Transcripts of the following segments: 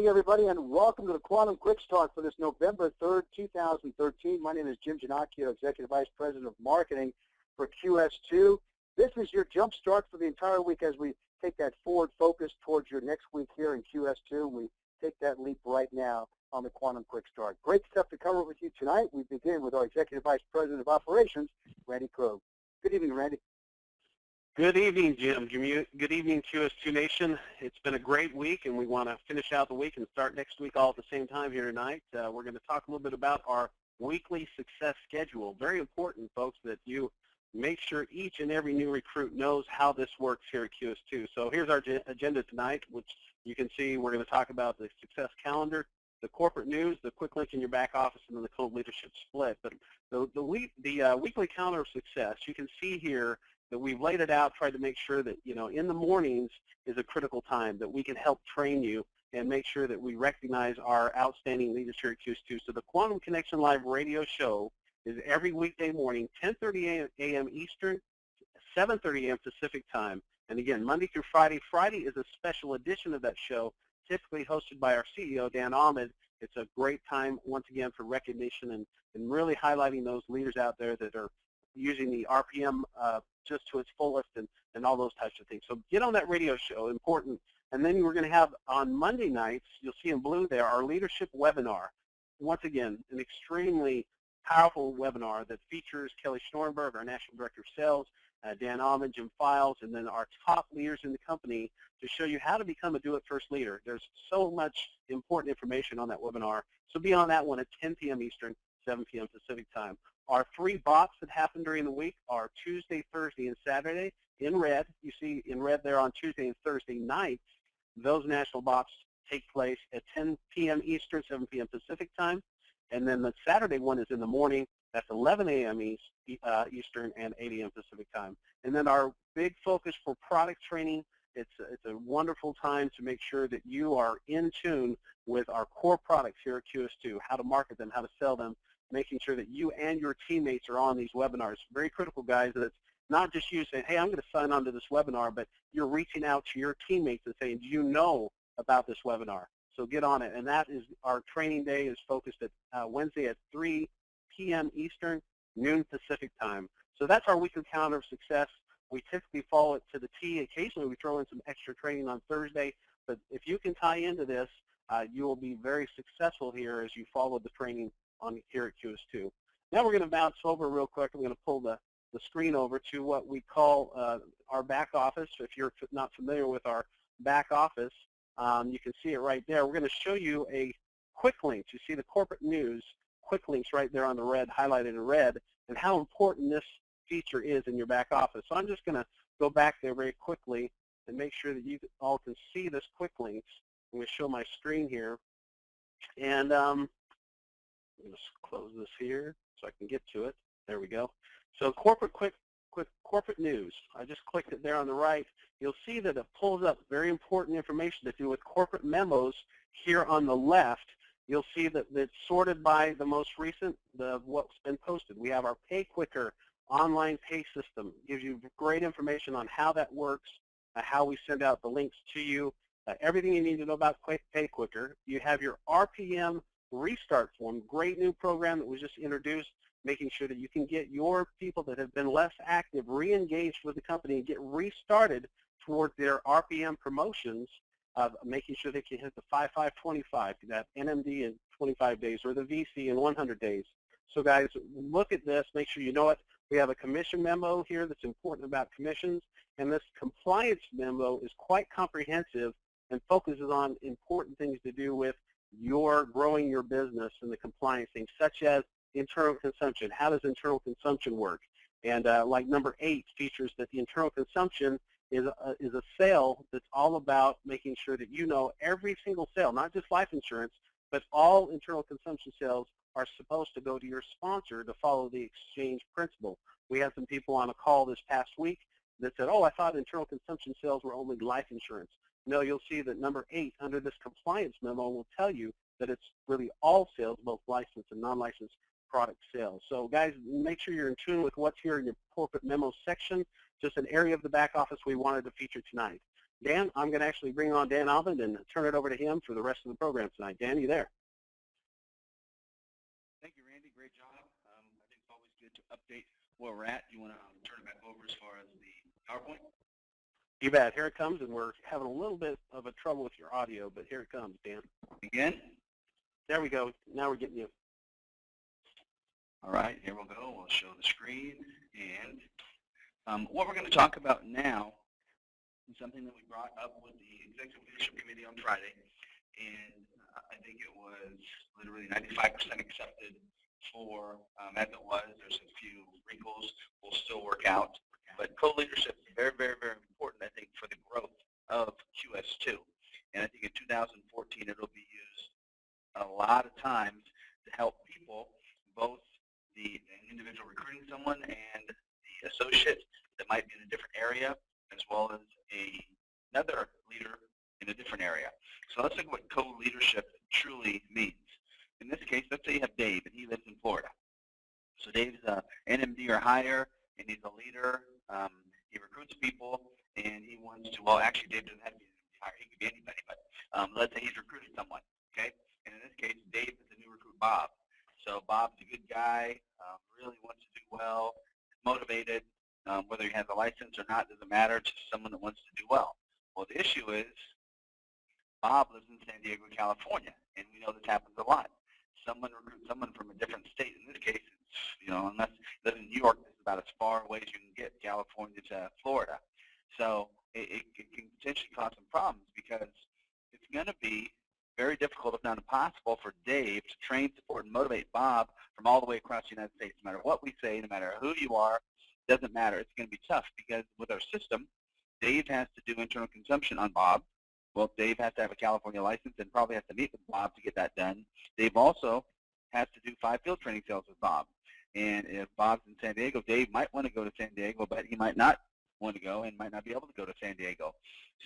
morning, everybody, and welcome to the Quantum Quick Start for this November 3rd, 2013. My name is Jim Ginocchio, Executive Vice President of Marketing for QS2. This is your jump start for the entire week as we take that forward focus towards your next week here in QS2. We take that leap right now on the Quantum Quick Start. Great stuff to cover with you tonight. We begin with our Executive Vice President of Operations, Randy Krogh. Good evening, Randy. Good evening, Jim. Good evening, QS2 Nation. It's been a great week, and we want to finish out the week and start next week all at the same time here tonight. We're going to talk a little bit about our weekly success schedule. Very important, folks, that you make sure each and every new recruit knows how this works here at QS2. So here's our agenda tonight, which you can see we're going to talk about the success calendar, the corporate news, the quick link in your back office, and then the co-leadership split. But the weekly calendar of success, you can see here that we've laid it out, tried to make sure that, in the mornings is a critical time that we can help train you and make sure that we recognize our outstanding leaders here at QS2. So the Quantum Connection Live radio show is every weekday morning, 10:30 a.m. Eastern, 7:30 a.m. Pacific time. And again, Monday through Friday. Friday is a special edition of that show, typically hosted by our CEO, Dan Ahmed. It's a great time, once again, for recognition and really highlighting those leaders out there that are using the RPM just to its fullest and all those types of things. So get on that radio show, important. And then we're going to have on Monday nights, you'll see in blue there, our leadership webinar. Once again, an extremely powerful webinar that features Kelly Schnorrenberg, our National Director of Sales, Dan Ahmed, Jim Files, and then our top leaders in the company to show you how to become a do-it-first leader. There's so much important information on that webinar. So be on that one at 10 p.m. Eastern, 7 p.m. Pacific time. Our three bots that happen during the week are Tuesday, Thursday, and Saturday in red. You see in red there on Tuesday and Thursday nights. Those national bots take place at 10 p.m. Eastern, 7 p.m. Pacific time. And then the Saturday one is in the morning. That's 11 a.m. Eastern and 8 a.m. Pacific time. And then our big focus for product training, it's a wonderful time to make sure that you are in tune with our core products here at QS2, how to market them, how to sell them, making sure that you and your teammates are on these webinars. Very critical, guys, that it's not just you saying, hey, I'm going to sign on to this webinar, but you're reaching out to your teammates and saying, do you know about this webinar? So get on it. And that is our training day is focused at Wednesday at 3 p.m. Eastern, noon Pacific time. So that's our weekly calendar of success. We typically follow it to the T. Occasionally we throw in some extra training on Thursday, but if you can tie into this, you will be very successful here as you follow the training on here at QS2. Now we're going to bounce over real quick. I'm going to pull the screen over to what we call our back office. If you're not familiar with our back office, you can see it right there. We're going to show you a quick link. You see the corporate news, quick links right there on the red, highlighted in red, and how important this feature is in your back office. So I'm just going to go back there very quickly and make sure that you all can see this quick links. I'm going to show my screen here. And I'm going to close this here so I can get to it. There we go. So corporate corporate news. I just clicked it there on the right. You'll see that it pulls up very important information to do with corporate memos here on the left. You'll see that it's sorted by the most recent, what's been posted. We have our Pay Quicker online pay system. It gives you great information on how that works, how we send out the links to you, everything you need to know about Pay Quicker. You have your RPM Restart form, great new program that was just introduced, making sure that you can get your people that have been less active re-engaged with the company and get restarted towards their RPM promotions, making sure they can hit the 5-5-25, that NMD in 25 days or the VC in 100 days. So guys, look at this, make sure you know it. We have a commission memo here that's important about commissions, and this compliance memo is quite comprehensive and focuses on important things to do with your growing your business and the compliance things, such as internal consumption. How does internal consumption work? And like number 8 features that the internal consumption is a sale that's all about making sure that you know every single sale, not just life insurance, but all internal consumption sales are supposed to go to your sponsor to follow the exchange principle. We had some people on a call this past week that said, oh, I thought internal consumption sales were only life insurance. No, you'll see that number 8 under this compliance memo will tell you that it's really all sales, both licensed and non-licensed product sales. So guys, make sure you're in tune with what's here in your corporate memo section, just an area of the back office we wanted to feature tonight. Dan, I'm going to actually bring on Dan Alvin and turn it over to him for the rest of the program tonight. Dan, you there? Thank you, Randy. Great job. I think it's always good to update where we're at. You want to turn it back over as far as the PowerPoint? You bet. Here it comes, and we're having a little bit of a trouble with your audio, but here it comes, Dan. Again? There we go. Now we're getting you. All right, here we'll go. We'll show the screen. And what we're going to talk about now is something that we brought up with the Executive Leadership Committee on Friday. And I think it was literally 95% accepted for, as it was. There's a few wrinkles we'll still work out. But co-leadership is very, very, very important, I think, for the growth of QS2. And I think in 2014, it'll be used a lot of times to help people, both the individual recruiting someone and the associate that might be in a different area, as well as another leader in a different area. So let's look at what co-leadership truly means. In this case, let's say you have Dave, and he lives in Florida. So Dave's a NMD or higher, and he's a leader. He recruits people, and he wants to, well, actually, Dave doesn't have to be an NMD higher. He could be anybody, but let's say he's recruiting someone, okay? And in this case, Dave is the new recruit, Bob. So Bob's a good guy, really wants to do well, motivated. Whether he has a license or not doesn't matter, just someone that wants to do well. Well, the issue is Bob lives in San Diego, California, and we know this happens a lot. Someone recruits someone from a different state. In this case, it's, unless you live in New York, this is about as far away as you can get, California to Florida. So it can potentially cause some problems because it's going to be very difficult, if not impossible, for Dave to train, support, and motivate Bob from all the way across the United States. No matter what we say, no matter who you are, doesn't matter. It's going to be tough because with our system, Dave has to do internal consumption on Bob. Well, Dave has to have a California license and probably has to meet with Bob to get that done. Dave also has to do 5 field training sales with Bob. And if Bob's in San Diego, Dave might want to go to San Diego, but he might not want to go and might not be able to go to San Diego.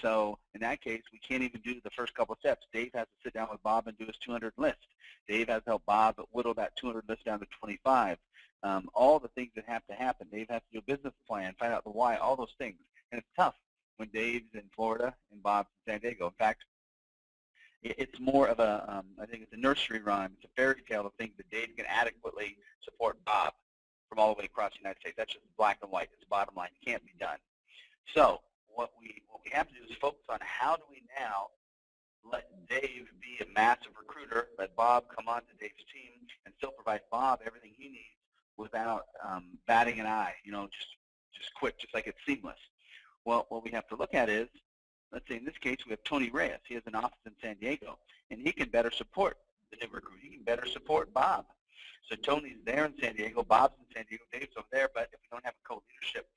So in that case, we can't even do the first couple of steps. Dave has to sit down with Bob and do his 200 list. Dave has to help Bob whittle that 200 list down to 25. All the things that have to happen. Dave has to do a business plan, find out the why, all those things. And it's tough when Dave's in Florida and Bob's in San Diego. In fact, it's more of a, I think it's a nursery rhyme. It's a fairy tale of things that Dave can adequately support Bob from all the way across the United States. That's just black and white. It's the bottom line. It can't be done. So what we have to do is focus on how do we now let Dave be a massive recruiter, let Bob come onto Dave's team, and still provide Bob everything he needs without batting an eye, just quick, just like it's seamless. Well, what we have to look at is, let's say in this case we have Tony Reyes. He has an office in San Diego, and he can better support the new recruit. He can better support Bob. So Tony's there in San Diego, Bob's in San Diego, Dave's over there, but if we don't have a co-leadership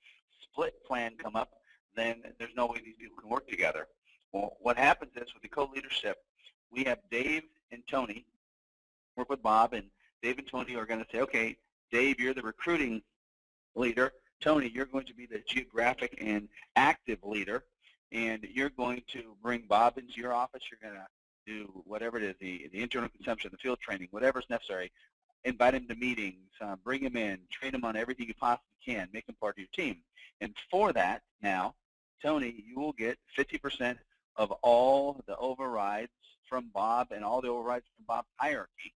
split plan come up, then there's no way these people can work together. Well, what happens is with the co-leadership, we have Dave and Tony work with Bob, and Dave and Tony are going to say, okay, Dave, you're the recruiting leader. Tony, you're going to be the geographic and active leader, and you're going to bring Bob into your office. You're going to do whatever it is, the internal consumption, the field training, whatever's necessary. Invite him to meetings, bring him in, train him on everything you possibly can, make him part of your team. And for that, now, Tony, you will get 50% of all the overrides from Bob and all the overrides from Bob's hierarchy.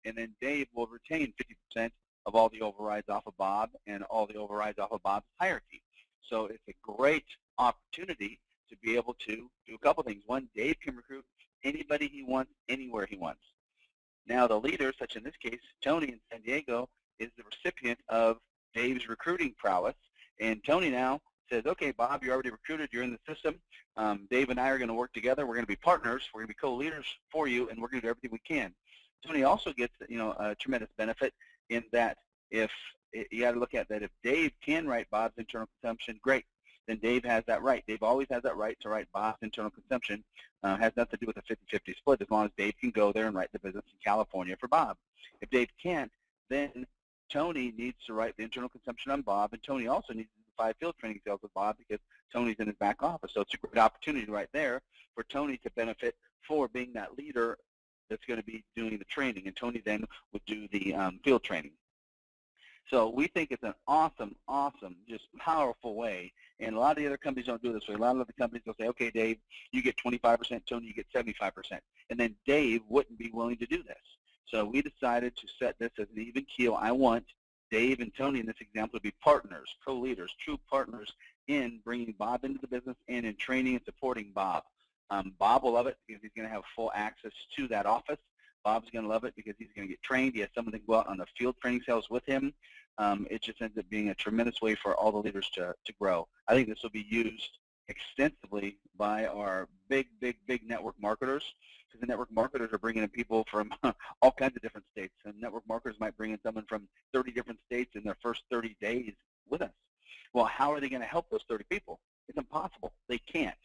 And then Dave will retain 50% of all the overrides off of Bob and all the overrides off of Bob's hierarchy. So it's a great opportunity to be able to do a couple things. One, Dave can recruit anybody he wants, anywhere he wants. Now the leader, such in this case, Tony in San Diego, is the recipient of Dave's recruiting prowess. And Tony now says, okay, Bob, you're already recruited, you're in the system. Dave and I are going to work together. We're going to be partners. We're going to be co-leaders for you, and we're going to do everything we can. Tony also gets, a tremendous benefit in that if you got to look at that, if Dave can write Bob's internal consumption, great. Then Dave has that right. Dave always has that right to write Bob's internal consumption. Has nothing to do with a 50-50 split as long as Dave can go there and write the business in California for Bob. If Dave can't, then Tony needs to write the internal consumption on Bob, and Tony also needs to do 5 field training sales with Bob because Tony's in his back office. So it's a great opportunity right there for Tony to benefit for being that leader that's going to be doing the training, and Tony then would do the field training. So we think it's an awesome, just powerful way. And a lot of the other companies don't do it this way. A lot of the companies will say, okay, Dave, you get 25%, Tony, you get 75%. And then Dave wouldn't be willing to do this. So we decided to set this as an even keel. I want Dave and Tony in this example to be partners, co-leaders, true partners in bringing Bob into the business and in training and supporting Bob. Bob will love it because he's going to have full access to that office. Bob's going to love it because he's going to get trained. He has someone to go out on the field training sales with him. It just ends up being a tremendous way for all the leaders to grow. I think this will be used extensively by our big network marketers, because the network marketers are bringing in people from all kinds of different states. And network marketers might bring in someone from 30 different states in their first 30 days with us. Well, how are they going to help those 30 people? It's impossible. They can't.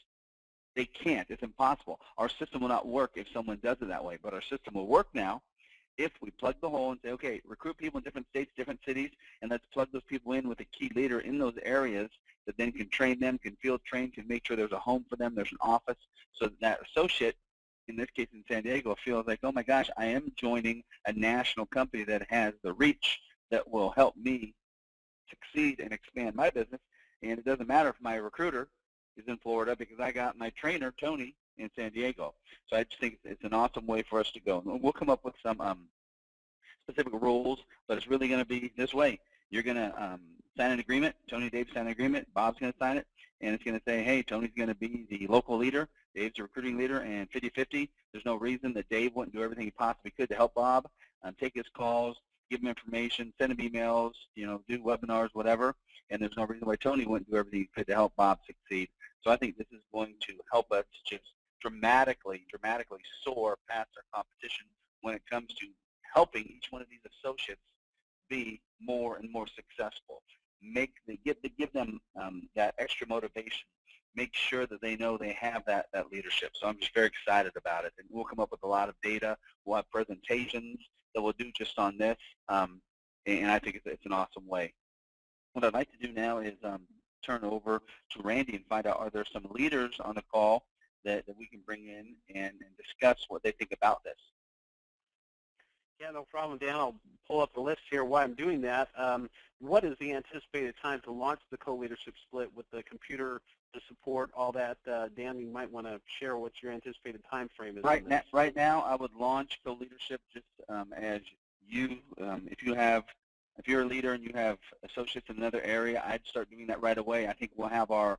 They can't. It's impossible. Our system will not work if someone does it that way, but our system will work now if we plug the hole and say, okay, recruit people in different states, different cities, and let's plug those people in with a key leader in those areas that then can train them, can field train, can make sure there's a home for them, there's an office, so that associate, in this case in San Diego, feels like, oh my gosh, I am joining a national company that has the reach that will help me succeed and expand my business. And it doesn't matter if my recruiter is in Florida because I got my trainer, Tony, in San Diego. So I just think it's an awesome way for us to go. And we'll come up with some specific rules, but it's really going to be this way. You're going to sign an agreement. Tony and Dave sign an agreement. Bob's going to sign it. And it's going to say, hey, Tony's going to be the local leader. Dave's the recruiting leader. And 50-50, there's no reason that Dave wouldn't do everything he possibly could to help Bob, take his calls, give him information, send him emails, do webinars, whatever. And there's no reason why Tony wouldn't do everything he could to help Bob succeed. So I think this is going to help us just dramatically soar past our competition when it comes to helping each one of these associates be more and more successful. Give them that extra motivation. Make sure that they know they have that leadership. So I'm just very excited about it. And we'll come up with a lot of data. We'll have presentations that we'll do just on this. And I think it's an awesome way. What I'd like to do now is turn over to Randy and find out, are there some leaders on the call that we can bring in and discuss what they think about this? Yeah, no problem, Dan. I'll pull up the list here while I'm doing that. What is the anticipated time to launch the co-leadership split with the computer, the support, all that? Dan, you might want to share what your anticipated time frame is. Right now, I would launch co-leadership just as you, if you're a leader and you have associates in another area, I'd start doing that right away. I think we'll have our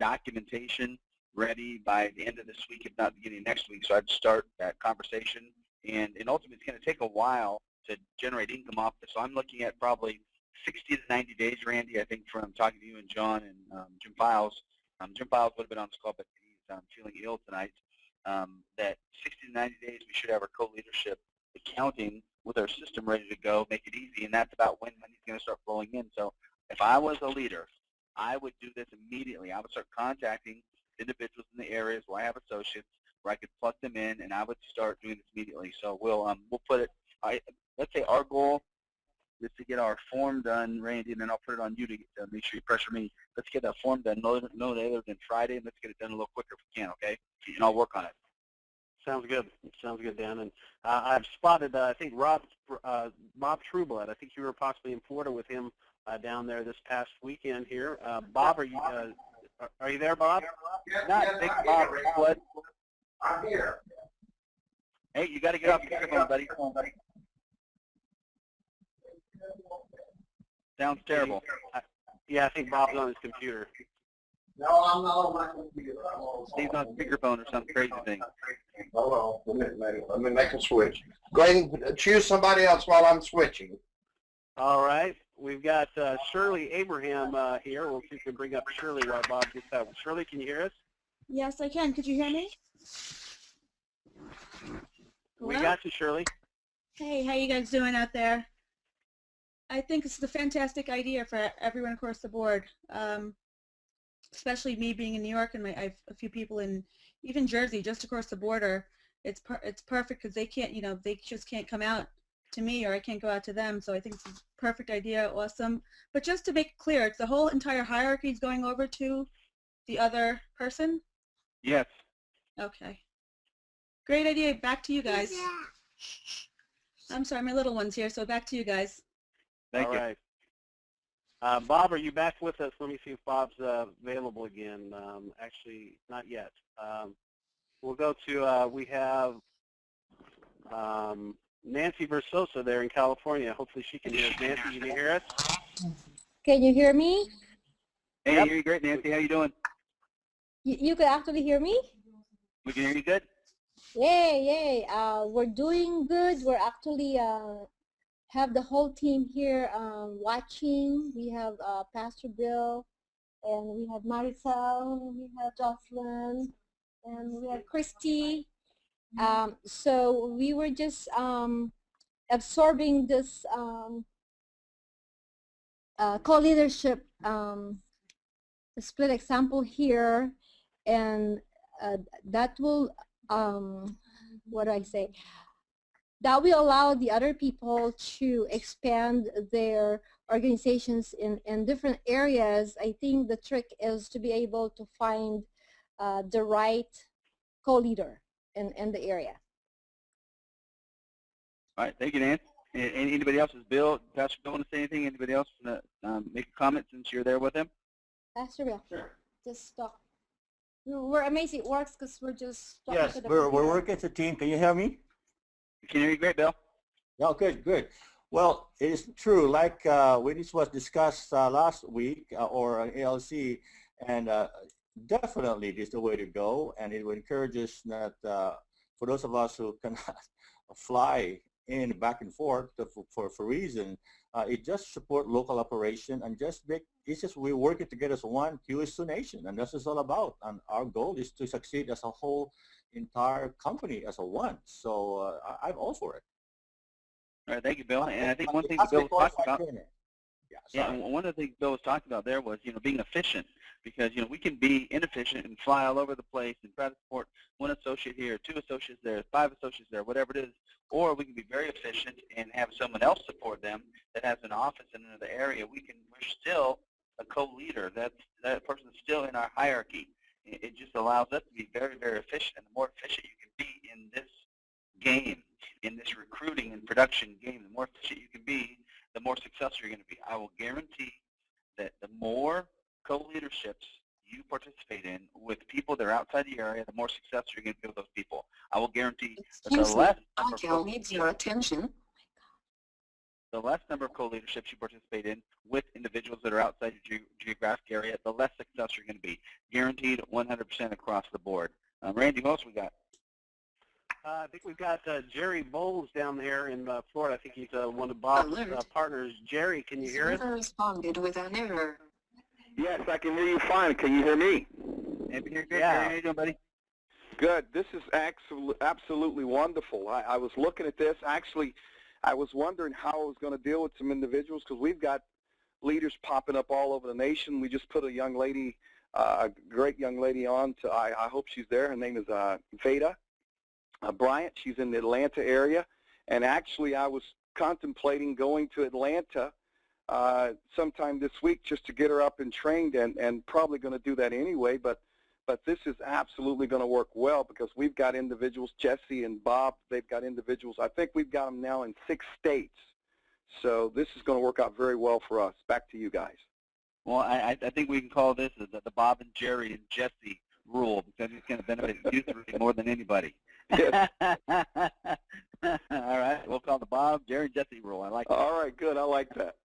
documentation ready by the end of this week, if not the beginning of next week. So I'd start that conversation. And ultimately, it's going to take a while to generate income off this. So I'm looking at probably 60 to 90 days, Randy, I think, from talking to you and John and Jim Files. Jim Files would have been on this call, but he's feeling ill tonight. That 60 to 90 days, we should have our co-leadership accounting with our system ready to go, make it easy, and that's about when money's going to start flowing in. So if I was a leader, I would do this immediately. I would start contacting individuals in the areas where I have associates, where I could plug them in, and I would start doing this immediately. So we'll put it. Let's say our goal is to get our form done, Randy, and then I'll put it on you to make sure you pressure me. Let's get that form done no later than Friday, and let's get it done a little quicker if we can. Okay, and I'll work on it. Sounds good. Sounds good, Dan. And I've spotted, I think, Bob Trueblood. I think you were possibly in Florida with him down there this past weekend here. Bob, are you there, Bob? Not big Bob Trueblood. I'm here. Hey, you got to get off the microphone, buddy. Sounds terrible. Yeah, I think Bob's on his computer. No, I'm not on my computer. He's on speakerphone or some crazy thing. Hold on. Let me make a switch. Go ahead and choose somebody else while I'm switching. All right. We've got Shirley Abraham here. We'll see if we can bring up Shirley while Bob gets out. Shirley, can you hear us? Yes, I can. Could you hear me? We got you, Shirley. Hey, how you guys doing out there? I think this is a fantastic idea for everyone across the board, especially me being in New York, and I have a few people in even Jersey, just across the border. It's perfect because they can't, they just can't come out to me, or I can't go out to them. So I think it's a perfect idea, awesome. But just to make it clear, it's the whole entire hierarchy is going over to the other person? Yes. Okay. Great idea. Back to you guys. I'm sorry, my little one's here, so back to you guys. Thank you. All right. Bob, are you back with us? Let me see if Bob's available again. Actually, not yet. We'll go to, we have Nancy Versosa there in California. Hopefully she can hear us. Nancy, can you hear us? Can you hear me? Hey, Yep. you're great, Nancy. How you doing? You can actually hear me? We can hear you good. Yay, yay. We're doing good. We're actually have the whole team here watching. We have Pastor Bill, and we have Marisol, we have Jocelyn, and we have Christy. So we were just absorbing this co-leadership split example here, and that will what do I say? That will allow the other people to expand their organizations in different areas. I think the trick is to be able to find the right co-leader in the area. All right, thank you, Nancy. Anybody else? Is Bill, Pastor Bill, want to say anything? Anybody else want to make a comment since you're there with him? Pastor Bill, Sure. just talk. We're amazed it works because we're just talking Yes, to the we're computer. working as a team. Can you hear me? We can hear you great, Bill. Oh, good, good. Well, it is true, like when this was discussed last week or on ALC, and definitely this is the way to go, and it will encourage us that for those of us who cannot fly in back and forth for reason, it just support local operation and just make, it's just we're working together as one QS2 nation, and that's what it's all about. And our goal is to succeed as a whole entire company as a one. So I'm all for it. All right, thank you, Bill. And I think one thing that Bill was talking about, Yeah, and one of the things Bill was talking about there was, being efficient, because, we can be inefficient and fly all over the place and try to support one associate here, two associates there, 5 associates there, whatever it is, or we can be very efficient and have someone else support them that has an office in another area. We're still a co-leader. That person is still in our hierarchy. It just allows us to be very, very efficient, and the more efficient you can be in this game, in this recruiting and production game, the more efficient you can be, the more successful you're going to be. I will guarantee that the more co-leaderships you participate in with people that are outside the area, the more success you're going to be with those people. I will guarantee that the less audio needs your attention. The less number of co-leaderships you participate in with individuals that are outside your geographic area, the less success you're going to be. Guaranteed 100% across the board. Randy, who else we got? I think we've got Jerry Bowles down there in Florida. I think he's one of Bob's partners. Jerry, can you hear us? Server responded with an error. Yes, I can hear you fine. Can you hear me? Yeah. How you doing, buddy? Good. This is absolutely wonderful. I was looking at this. Actually, I was wondering how I was going to deal with some individuals, because we've got leaders popping up all over the nation. We just put a young lady, a great young lady on. I hope she's there. Her name is Veda Bryant. She's in the Atlanta area. And actually, I was contemplating going to Atlanta sometime this week just to get her up and trained, and probably going to do that anyway. But this is absolutely going to work well, because we've got individuals, Jesse and Bob, they've got individuals. I think we've got them now in 6 states. So this is going to work out very well for us. Back to you guys. Well, I think we can call this the Bob and Jerry and Jesse rule, because it's going to benefit you 3 more than anybody. Yes. All right. We'll call the Bob, Jerry, Jesse rule. I like that. All right, good. I like that.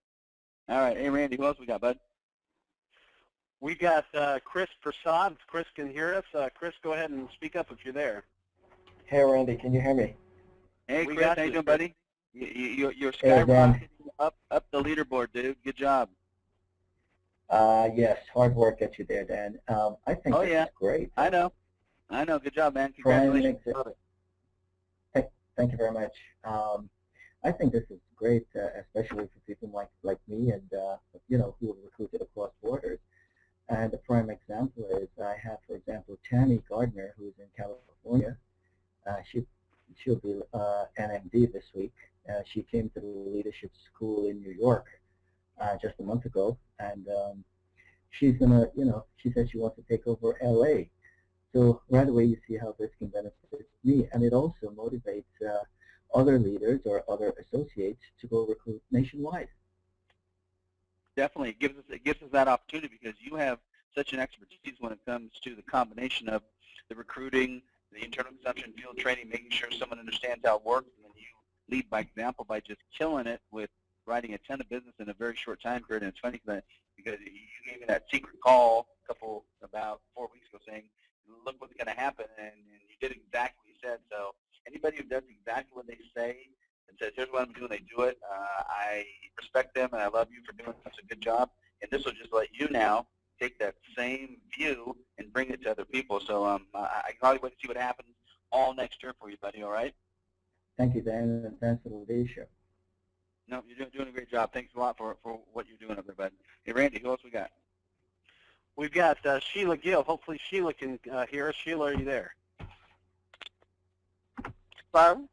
All right. Hey, Randy, who else we got, bud? We got Chris Prasad. If Chris can hear us, Chris, go ahead and speak up if you're there. Hey, Randy, can you hear me? Hey, We Chris, got how you you, doing, Chris. buddy? You're Hey, Dan. skyrocketing up the leaderboard, dude. Good job. Yes, hard work gets you there, Dan. I think this is great. I know. Good job, man. Prime Congratulations. example. Thank you very much. I think this is great, especially for people like me and who are recruited across borders. And the prime example is I have, for example, Tammy Gardner, who's in California. She'll be NMD this week. She came to the leadership school in New York just a month ago, and she's gonna, she said she wants to take over LA. So right away you see how this can benefit me, and it also motivates other leaders or other associates to go recruit nationwide. Definitely, it gives us that opportunity because you have such an expertise when it comes to the combination of the recruiting, the internal consumption, field training, making sure someone understands how it works, and then you lead by example by just killing it with writing a ton of business in a very short time period. And it's funny because you gave me that secret call about 4 weeks ago saying, look what's going to happen, and you did exactly what you said. So anybody who does exactly what they say and says, here's what I'm doing, they do it, I respect them, and I love you for doing such a good job. And this will just let you now take that same view and bring it to other people. So I can hardly wait to see what happens all next year for you, buddy, all right? Thank you, Dan, and thanks for the leadership. No, you're doing a great job. Thanks a lot for what you're doing up there, bud. Hey, Randy, who else we got? We've got Sheila Gill. Hopefully Sheila can hear us. Sheila, are you there? Hello?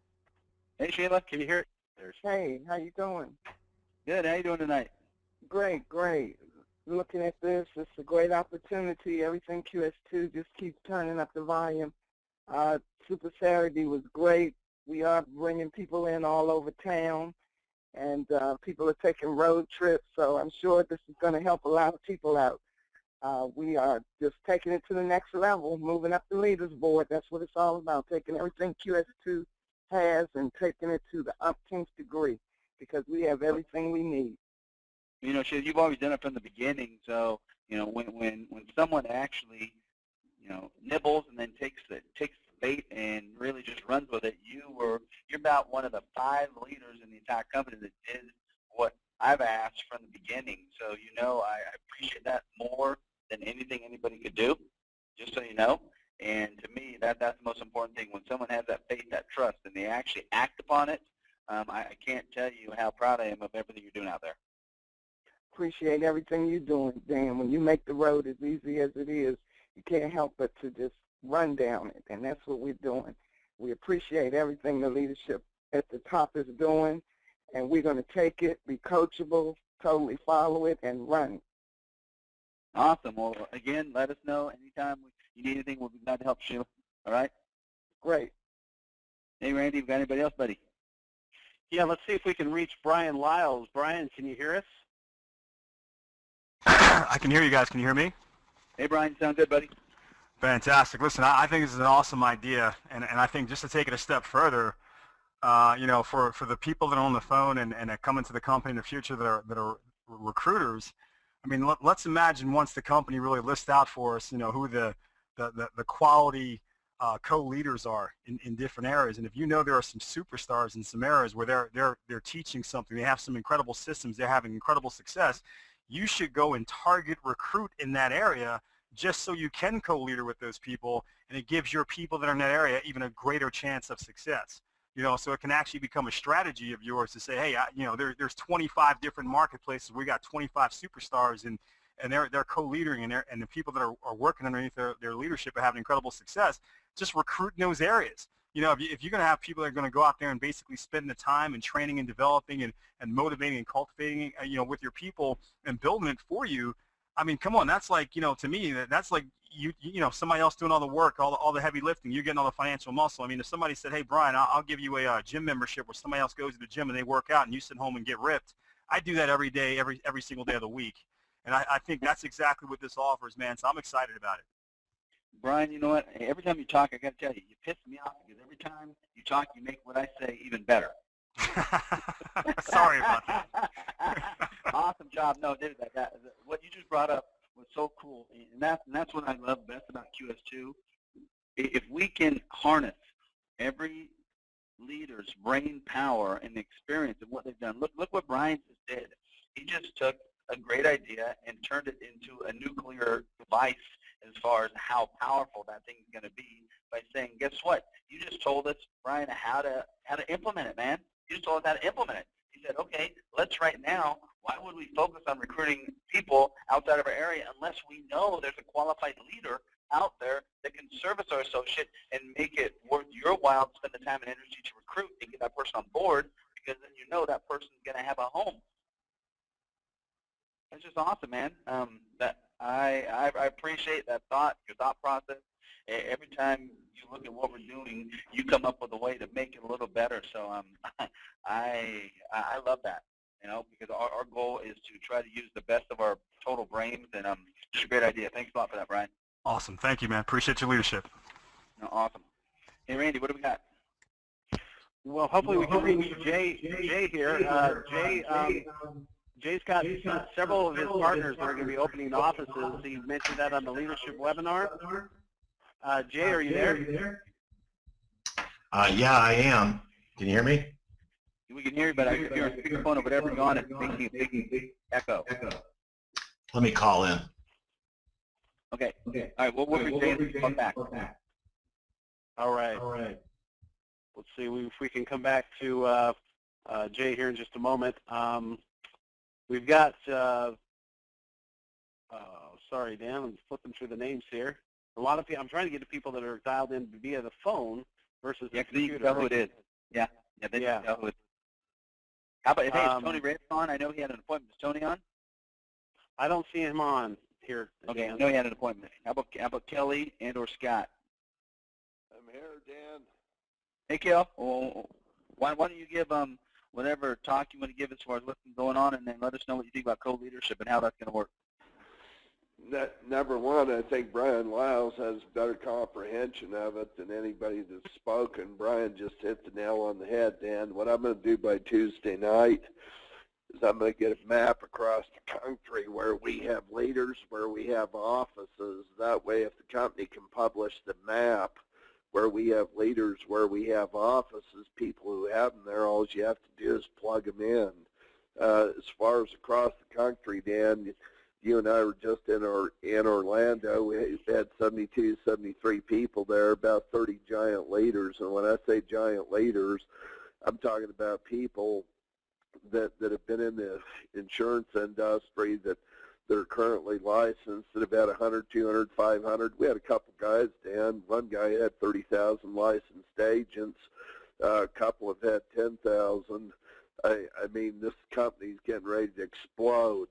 Hey, Sheila. Can you hear it? Hey, how you doing? Good. How you doing tonight? Great, great. Looking at this, it's a great opportunity. Everything QS2 just keeps turning up the volume. Super Saturday was great. We are bringing people in all over town, and people are taking road trips, so I'm sure this is going to help a lot of people out. We are just taking it to the next level, moving up the leaders board. That's what it's all about, taking everything QS2 has and taking it to the umpteenth degree, because we have everything we need. You know, Sheila, you've always done it from the beginning. So, you know, when someone actually, you know, nibbles and then takes the bait and really just runs with it, you're about one of the 5 leaders in the entire company that did what I've asked from the beginning. So, you know, I appreciate that more than anything anybody could do, just so you know. And to me, that's the most important thing. When someone has that faith, that trust, and they actually act upon it, I can't tell you how proud I am of everything you're doing out there. Appreciate everything you're doing, Dan. When you make the road as easy as it is, you can't help but to just run down it, and that's what we're doing. We appreciate everything the leadership at the top is doing, and we're going to take it, be coachable, totally follow it, and run. Awesome. Well, again, let us know anytime you need anything. We'll be glad to help, Sheila. All right? Great. Hey, Randy, you got anybody else, buddy? Yeah, let's see if we can reach Brian Lyles. Brian, can you hear us? I can hear you guys. Can you hear me? Hey, Brian. Sound good, buddy? Fantastic. Listen, I think this is an awesome idea, and I think just to take it a step further, you know, for the people that are on the phone and that come into the company in the future that are recruiters, I mean, let's imagine once the company really lists out for us, you know, who the quality co-leaders are in different areas. And if you know there are some superstars in some areas where they're teaching something, they have some incredible systems, they're having incredible success, you should go and target recruit in that area just so you can co-leader with those people, and it gives your people that are in that area even a greater chance of success. You know, so it can actually become a strategy of yours to say, hey, you know, there's 25 different marketplaces. We got 25 superstars, and they're co-leading, and the people that are working underneath their leadership are having incredible success. Just recruit in those areas. You know, if you're going to have people that are going to go out there and basically spend the time and training and developing and motivating and cultivating, you know, with your people and building it for you, I mean, come on, that's like, you know, to me, that's like you know, somebody else doing all the work, all the heavy lifting, you're getting all the financial muscle. I mean, if somebody said, hey, Brian, I'll give you a gym membership where somebody else goes to the gym and they work out and you sit home and get ripped, I do that every day, every single day of the week. And I think that's exactly what this offers, man, so I'm excited about it. Brian, you know what? Every time you talk, I got to tell you, you piss me off because every time you talk, you make what I say even better. Sorry about that. Awesome job. No, dude, what you just brought up was so cool, and that's what I love best about QS2. If we can harness every leader's brain power and experience of what they've done. Look what Brian just did. He just took a great idea and turned it into a nuclear device as far as how powerful that thing's going to be by saying, guess what? You just told us, Brian, how to implement it, man. You just told us how to implement it. He said, okay, let's right now, why would we focus on recruiting people outside of our area unless we know there's a qualified leader out there that can service our associate and make it worth your while to spend the time and energy to recruit and get that person on board, because then you know that person's going to have a home. That's just awesome, man. That I appreciate that your thought process. Every time you look at what we're doing, you come up with a way to make it a little better. So I love that, you know, because our goal is to try to use the best of our total brains, and just a great idea. Thanks a lot for that, Brian. Awesome. Thank you, man. Appreciate your leadership. No, awesome. Hey, Randy, what do we got? Well, hopefully we can reach Jay here. Jay's got several of his partners that are going to be opening offices. He mentioned that on the leadership webinar. Jay, are you there? Yeah, I am. Can you hear me? We can hear you, but if you're on speakerphone or whatever you're on, it's making a big echo. Let me call in. Okay. All right, we'll bring Jay back. All right. Let's see if we can come back to Jay here in just a moment. We've got, sorry, Dan, I'm flipping through the names here. A lot of people, I'm trying to get to people that are dialed in via the phone versus the computer. Yeah, you can tell who it is. Yeah, they can tell who it is. How about, hey, is Tony Reyes on? I know he had an appointment. Is Tony on? I don't see him on here. Okay, I know he had an appointment. How about Kelly and or Scott? I'm here, Dan. Hey, Kel. Well, why don't you give whatever talk you want to give as far as what's been going on, and then let us know what you think about co-leadership and how that's going to work. Number one, I think Brian Lyles has better comprehension of it than anybody that's spoken. Brian just hit the nail on the head, Dan. What I'm going to do by Tuesday night is I'm going to get a map across the country where we have leaders, where we have offices. That way, if the company can publish the map where we have leaders, where we have offices, people who have them there, all you have to do is plug them in. As far as across the country, Dan, you and I were just in Orlando. We had 72, 73 people there, about 30 giant leaders. And when I say giant leaders, I'm talking about people that have been in the insurance industry that are currently licensed at about 100, 200, 500. We had a couple guys, Dan. One guy had 30,000 licensed agents. A couple have had 10,000. I mean, this company's getting ready to explode.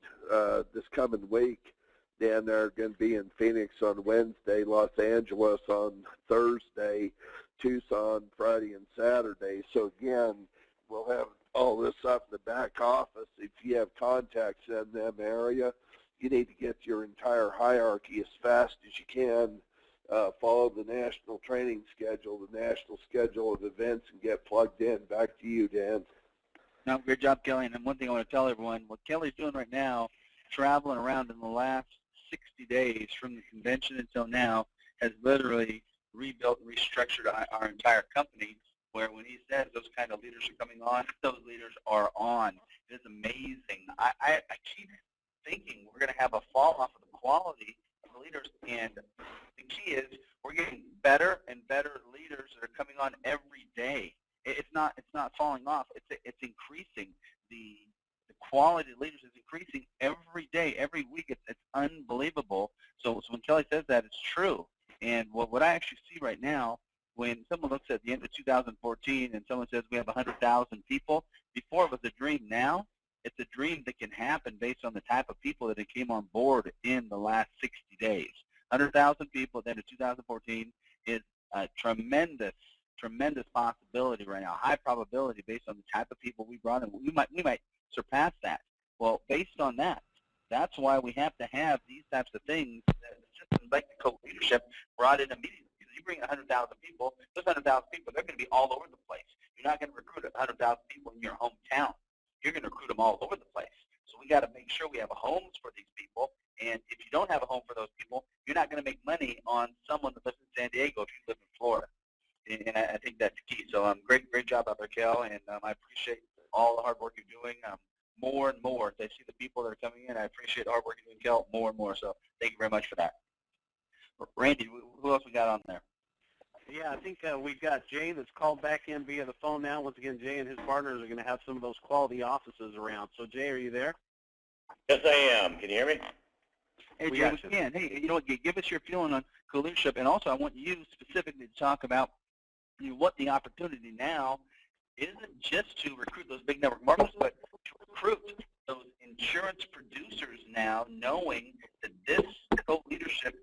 This coming week, Dan, they're going to be in Phoenix on Wednesday, Los Angeles on Thursday, Tucson Friday and Saturday. So again, we'll have all this up in the back office. If you have contacts in them area, you need to get your entire hierarchy as fast as you can. Follow the national training schedule, the national schedule of events, and get plugged in. Back to you, Dan. No, great job, Kelly. And one thing I want to tell everyone, what Kelly's doing right now, traveling around in the last 60 days from the convention until now, has literally rebuilt and restructured our entire company, where when he says those kind of leaders are coming on, those leaders are on. It is amazing. I keep thinking we're going to have a fall off of the quality of the leaders, and the key is we're getting better and better leaders that are coming on every day. It's not falling off. It's increasing. The quality of leaders is increasing every day, every week. It's unbelievable. So when Kelly says that, it's true. And what I actually see right now, when someone looks at the end of 2014 and someone says we have 100,000 people, before it was a dream. Now it's a dream that can happen based on the type of people that came on board in the last 60 days. 100,000 people at the end of 2014 is a tremendous possibility right now, high probability based on the type of people we brought in. We might surpass that. Well, based on that, that's why we have to have these types of things. Systems like the co-leadership brought in immediately. You bring 100,000 people, those 100,000 people, they're going to be all over the place. You're not going to recruit 100,000 people in your hometown. You're going to recruit them all over the place. So we got to make sure we have homes for these people. And if you don't have a home for those people, you're not going to make money on someone that lives in San Diego if you live in Florida. And I think that's key. So great job out there, Kel, and I appreciate all the hard work you're doing. More and more, as I see the people that are coming in, I appreciate the hard work you're doing, Kel, more and more. So thank you very much for that. Randy, who else we got on there? Yeah, I think we've got Jay that's called back in via the phone now. Once again, Jay and his partners are going to have some of those quality offices around. So, Jay, are you there? Yes, I am. Can you hear me? Hey, Jay, we can. Hey, you know what? Give us your feeling on co-leadership, and also I want you specifically to talk about what the opportunity now isn't just to recruit those big network marketers, but to recruit those insurance producers now, knowing that this co-leadership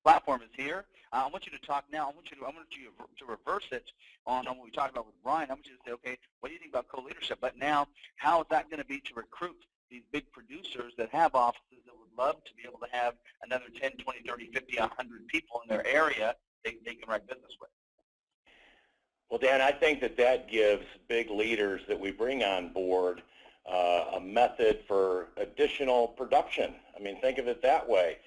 platform is here. I want you to talk now. I want you to reverse it on what we talked about with Brian. I want you to say, okay, what do you think about co-leadership? But now, how is that going to be to recruit these big producers that have offices that would love to be able to have another 10, 20, 30, 50, 100 people in their area they can write business with? Well, Dan, I think that gives big leaders that we bring on board a method for additional production. I mean, think of it that way.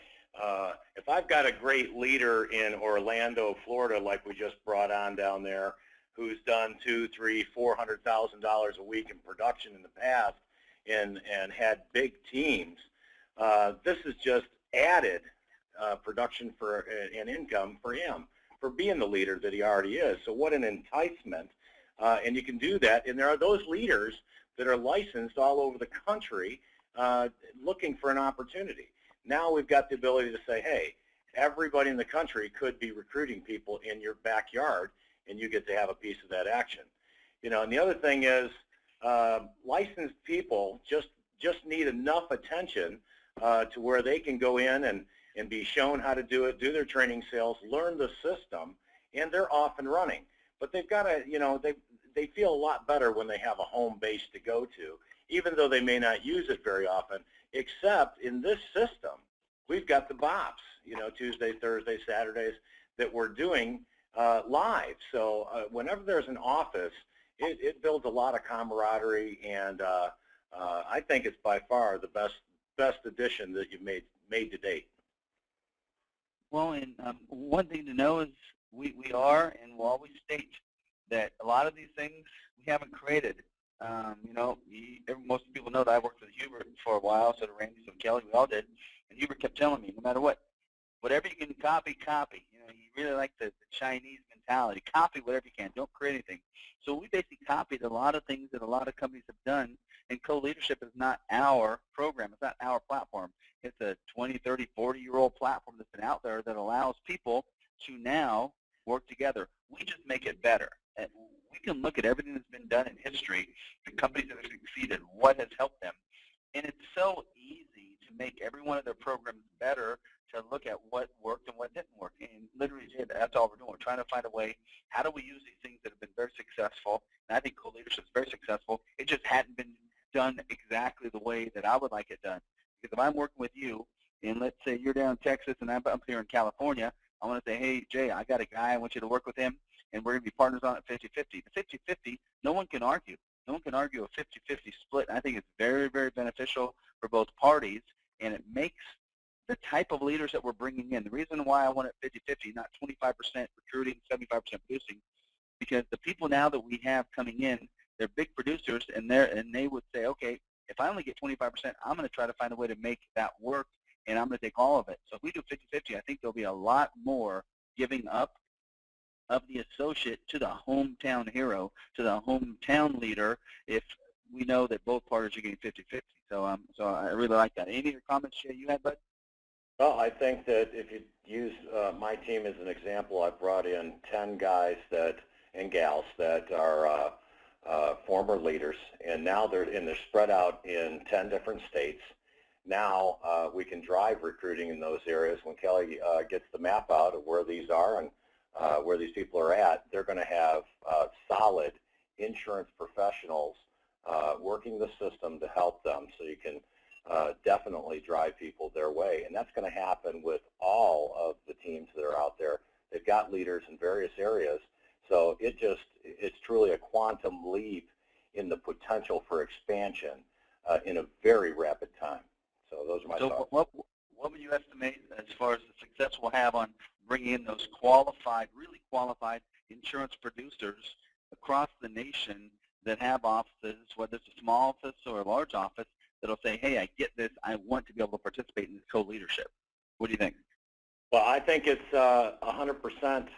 If I've got a great leader in Orlando, Florida, like we just brought on down there, who's done $200,000, $300,000, $400,000 a week in production in the past and had big teams, this is just added production for and income for him for being the leader that he already is. So what an enticement. And you can do that. And there are those leaders that are licensed all over the country looking for an opportunity. Now we've got the ability to say, hey, everybody in the country could be recruiting people in your backyard, and you get to have a piece of that action. You know, and the other thing is licensed people just need enough attention to where they can go in and be shown how to do it, do their training sales, learn the system, and they're off and running. But they've got to, you know, they feel a lot better when they have a home base to go to, even though they may not use it very often, except in this system, we've got the BOPs, you know, Tuesday, Thursday, Saturdays, that we're doing live. So whenever there's an office, it builds a lot of camaraderie, and I think it's by far the best addition that you've made to date. Well, and one thing to know is we are and will always state that a lot of these things we haven't created. You know, most people know that I worked with Hubert for a while, so did Randy, so Kelly, we all did. And Hubert kept telling me, no matter what, whatever you can copy, copy. You know, he really like the Chinese mentality. Copy whatever you can. Don't create anything. So we basically copied a lot of things that a lot of companies have done, and co-leadership is not our program. It's not our platform. It's a 20, 30, 40-year-old platform that's been out there that allows people to now work together. We just make it better. And we can look at everything that's been done in history, the companies that have succeeded, what has helped them. And it's so easy to make every one of their programs better, to look at what worked and what didn't work. And literally, Jay, that's all we're doing. We're trying to find a way, how do we use these things that have been very successful? And I think co-leadership is very successful. It just hadn't been done exactly the way that I would like it done. Because if I'm working with you, and let's say you're down in Texas and I'm up here in California, I want to say, hey, Jay, I got a guy, I want you to work with him, and we're going to be partners on it 50-50. The 50-50, no one can argue. No one can argue a 50-50 split. I think it's very, very beneficial for both parties, and it makes the type of leaders that we're bringing in. The reason why I want it 50-50, not 25% recruiting, 75% producing, because the people now that we have coming in, they're big producers, and they would say, okay, if I only get 25%, I'm going to try to find a way to make that work, and I'm going to take all of it. So if we do 50-50, I think there'll be a lot more giving up of the associate to the hometown hero, to the hometown leader, if we know that both parties are getting 50-50. So so I really like that. Any other comments, Jay, you had, bud? Well, I think that if you use my team as an example, I've brought in 10 guys and gals that are former leaders, and now they're spread out in 10 different states. Now we can drive recruiting in those areas. When Kelly gets the map out of where these are and where these people are at, they're going to have solid insurance professionals working the system to help them, so you can definitely drive people their way. And that's going to happen with all of the teams that are out there. They've got leaders in various areas, so it's truly a quantum leap in the potential for expansion in a very rapid time. So those are my thoughts. What would you estimate as far as the success we'll have on bringing in those qualified, really qualified insurance producers across the nation that have offices, whether it's a small office or a large office, that'll say, hey, I get this, I want to be able to participate in this co-leadership? What do you think? Well, I think it's 100%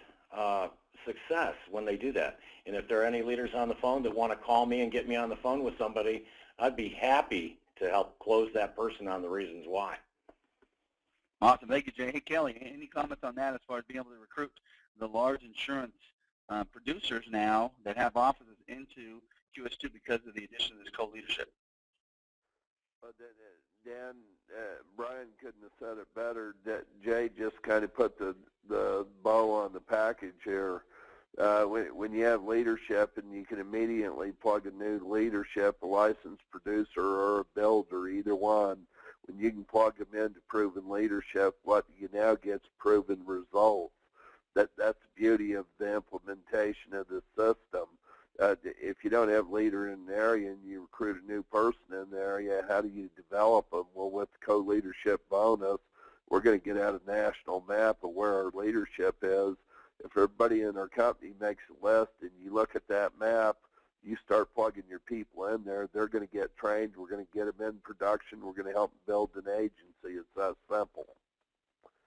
success when they do that. And if there are any leaders on the phone that want to call me and get me on the phone with somebody, I'd be happy to help close that person on the reasons why. Awesome. Thank you, Jay. Hey, Kelly, any comments on that as far as being able to recruit the large insurance producers now that have offices into QS2 because of the addition of this co-leadership? Well, Dan, Brian couldn't have said it better. Jay just kind of put the bow on the package here. When you have leadership and you can immediately plug a new leadership, a licensed producer or a builder, either one, when you can plug them into proven leadership, what you now get is proven results. That's the beauty of the implementation of the system. If you don't have a leader in the area and you recruit a new person in the area, how do you develop them? Well, with the co-leadership bonus, we're going to get out a national map of where our leadership is. If everybody in our company makes a list and you look at that map, you start plugging your people in there, they're going to get trained, we're going to get them in production, we're going to help them build an agency. It's that simple.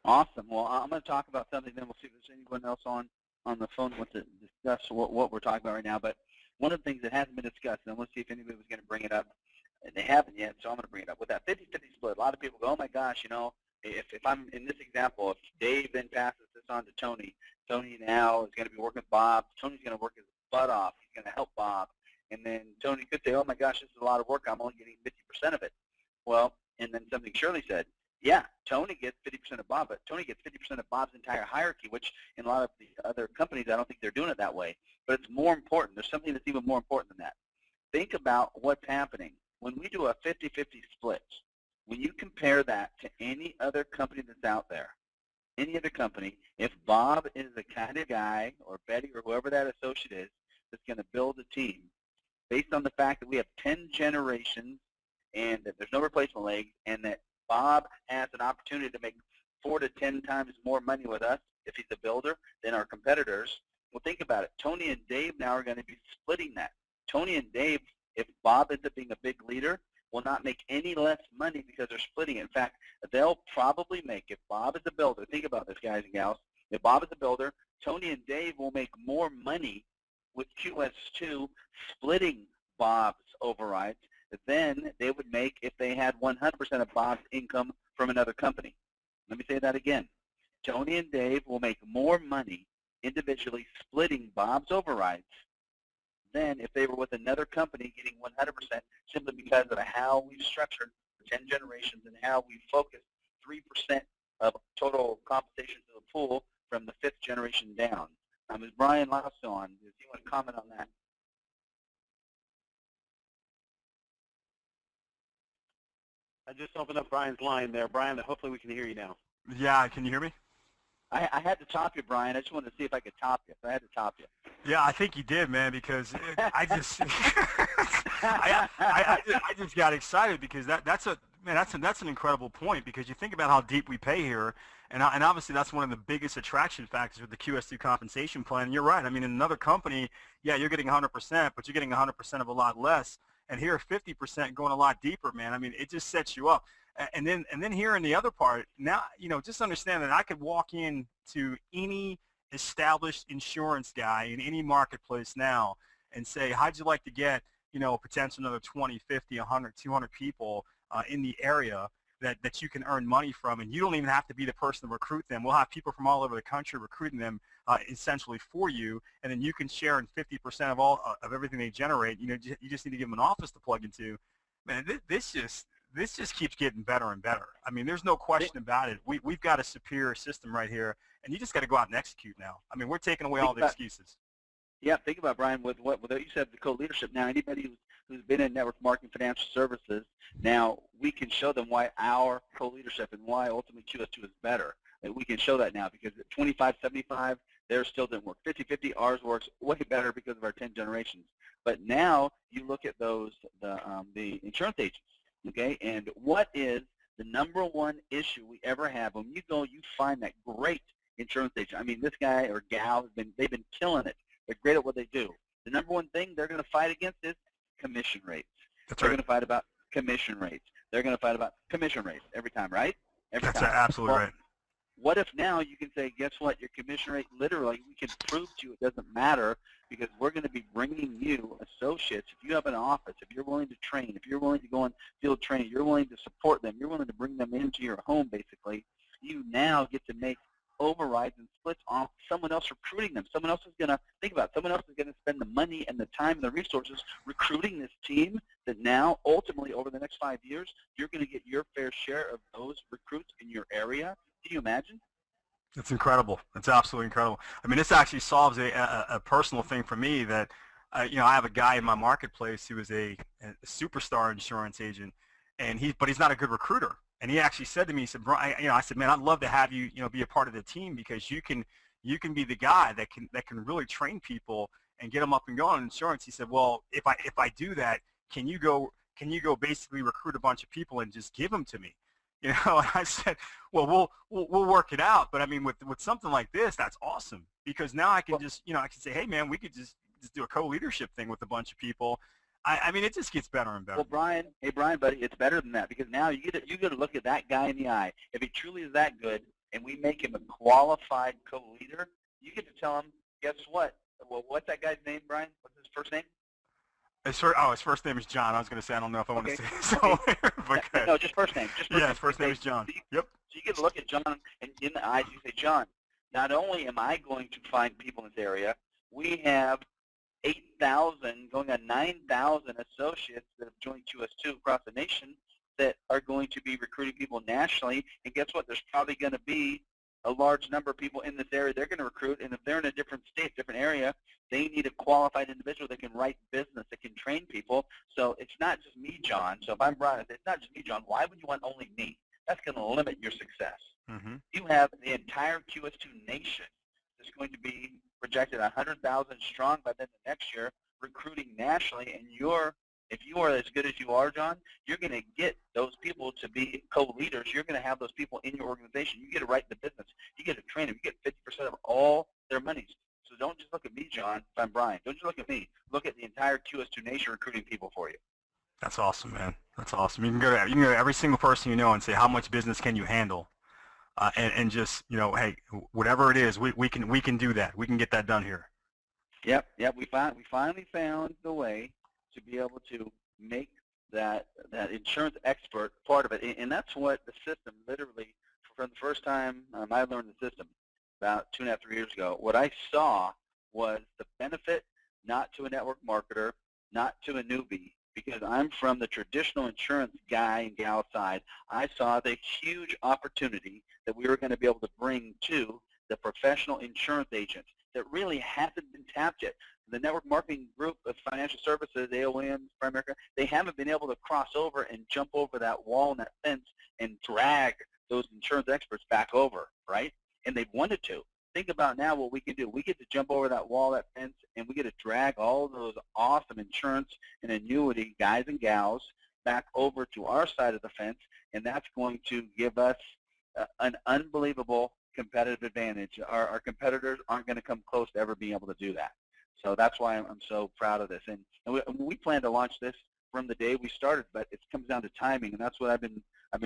Awesome. Well, I'm going to talk about something, then we'll see if there's anyone else on the phone who wants to discuss what we're talking about right now. But one of the things that hasn't been discussed, and let's see if anybody was going to bring it up, and they haven't yet, so I'm going to bring it up. With that 50-50 split, a lot of people go, oh my gosh, you know, if I'm in this example, if Dave then passes this on to Tony, Tony now is going to be working with Bob. Tony's going to work his butt off. He's going to help Bob. And then Tony could say, oh my gosh, this is a lot of work. I'm only getting 50% of it. Well, and then something Shirley said, yeah, Tony gets 50% of Bob, but Tony gets 50% of Bob's entire hierarchy, which in a lot of the other companies, I don't think they're doing it that way. But it's more important. There's something that's even more important than that. Think about what's happening. When we do a 50-50 split, when you compare that to any other company that's out there, any other company, if Bob is the kind of guy, or Betty, or whoever that associate is, that's going to build a team, based on the fact that we have 10 generations and that there's no replacement legs, and that Bob has an opportunity to make 4 to 10 times more money with us if he's a builder than our competitors, well, think about it. Tony and Dave now are going to be splitting that. Tony and Dave, if Bob ends up being a big leader, will not make any less money because they're splitting it. In fact, they'll probably make, if Bob is a builder, think about this, guys and gals, if Bob is a builder, Tony and Dave will make more money with QS2 splitting Bob's overrides than they would make if they had 100% of Bob's income from another company. Let me say that again. Tony and Dave will make more money individually splitting Bob's overrides than if they were with another company getting 100%, simply because of how we've structured 10 generations and how we focus 3% of total compensation to the pool from the 5th generation down. Is Brian Lasso on? Does he want to comment on that? I just opened up Brian's line there. Brian, hopefully we can hear you now. Yeah, can you hear me? I had to top you, Brian. I just wanted to see if I could top you. I had to top you. Yeah, I think you did, man, because I just I just got excited because that's an incredible point, because you think about how deep we pay here, and obviously that's one of the biggest attraction factors with the QS2 compensation plan. And you're right. I mean, in another company, yeah, you're getting 100%, but you're getting 100% of a lot less. And here, 50% going a lot deeper, man. I mean, it just sets you up. And then here in the other part, now, you know, just understand that I could walk in to any established insurance guy in any marketplace now and say, how'd you like to get, you know, potential another 20, 50, 100, 200 people in the area that you can earn money from, and you don't even have to be the person to recruit them. We'll have people from all over the country recruiting them essentially for you, and then you can share in 50% of all of everything they generate. You know, you just need to give them an office to plug into. Man, this just keeps getting better and better. I mean, there's no question about it. We've got a superior system right here, and you just got to go out and execute now. I mean, we're taking away all the excuses. Yeah, think about, Brian, with what you said, the co-leadership. Now, anybody who's been in network marketing financial services, now we can show them why our co-leadership and why ultimately QS2 is better. And we can show that now, because at 25-75, theirs still didn't work. 50-50, ours works way better because of our 10 generations. But now you look at those, the insurance agents, okay, and what is the number one issue we ever have? When you go, you find that great insurance agent. I mean, this guy or gal, they've been killing it. They're great at what they do. The number one thing they're going to fight against is commission rates. They're going to fight about commission rates. They're going to fight about commission rates every time, right? Every time. That's absolutely right. What if now you can say, guess what, your commission rate, literally, we can prove to you it doesn't matter, because we're going to be bringing you associates. If you have an office, if you're willing to train, if you're willing to go on field training, you're willing to support them, you're willing to bring them into your home, basically, you now get to make overrides and splits off someone else recruiting them. Someone else is going to, think about it, someone else is going to spend the money and the time and the resources recruiting this team that now, ultimately, over the next 5 years, you're going to get your fair share of those recruits in your area. Can you imagine? It's incredible. It's absolutely incredible. I mean, this actually solves a personal thing for me that, you know, I have a guy in my marketplace who is a superstar insurance agent, and but he's not a good recruiter. And he actually said to me, he said, Brian, you know, I said, man, I'd love to have you, you know, be a part of the team because you can be the guy that can really train people and get them up and going in insurance. He said, well, if I do that, can you go basically recruit a bunch of people and just give them to me? You know, and I said, well, we'll work it out. But I mean, with something like this, that's awesome because now I can just, you know, I can say, hey man, we could just do a co-leadership thing with a bunch of people. I mean, it just gets better and better. Well, Brian, hey Brian, buddy, it's better than that because now you get to look at that guy in the eye. If he truly is that good, and we make him a qualified co-leader, you get to tell him, guess what? Well, what's that guy's name, Brian? What's his first name? His first name is John. I was going to say, I don't know if I want to say his whole name, but no, just first name. Yeah, his first name is John. Yep. So you get to look at John and in the eyes, you say, John, not only am I going to find people in this area, we have 8,000, going on 9,000 associates that have joined QS2 across the nation that are going to be recruiting people nationally. And guess what? There's probably going to be a large number of people in this area they're going to recruit. And if they're in a different state, different area, they need a qualified individual that can write business, that can train people. So it's not just me, John. So if I'm Brian, it's not just me, John. Why would you want only me? That's going to limit your success. Mm-hmm. You have the entire QS2 nation that's going to be projected 100,000 strong by then the next year, recruiting nationally. And if you are as good as you are, John, you're going to get those people to be co-leaders. You're going to have those people in your organization. You get to write the business. You get to train them. You get 50% of all their monies. So don't just look at me, John, if I'm Brian. Don't just look at me. Look at the entire QS2 nation recruiting people for you. That's awesome, man. That's awesome. You can go to every single person you know and say, how much business can you handle? And just, you know, hey, whatever it is, we can do that. We can get that done here. Yep. We finally found the way to be able to make that insurance expert part of it, and that's what the system literally, from the first time I learned the system about 2.5, 3 years ago, what I saw was the benefit not to a network marketer, not to a newbie, because I'm from the traditional insurance guy and gal side. I saw the huge opportunity that we were going to be able to bring to the professional insurance agent that really hasn't been tapped yet. The network marketing group of financial services, AOMs, Primerica, they haven't been able to cross over and jump over that wall and that fence and drag those insurance experts back over, right? And they've wanted to. Think about now what we can do. We get to jump over that wall, that fence, and we get to drag all those awesome insurance and annuity guys and gals back over to our side of the fence, and that's going to give us an unbelievable competitive advantage. Our competitors aren't going to come close to ever being able to do that. So that's why I'm so proud of this. And we plan to launch this from the day we started, but it comes down to timing, and that's what I've been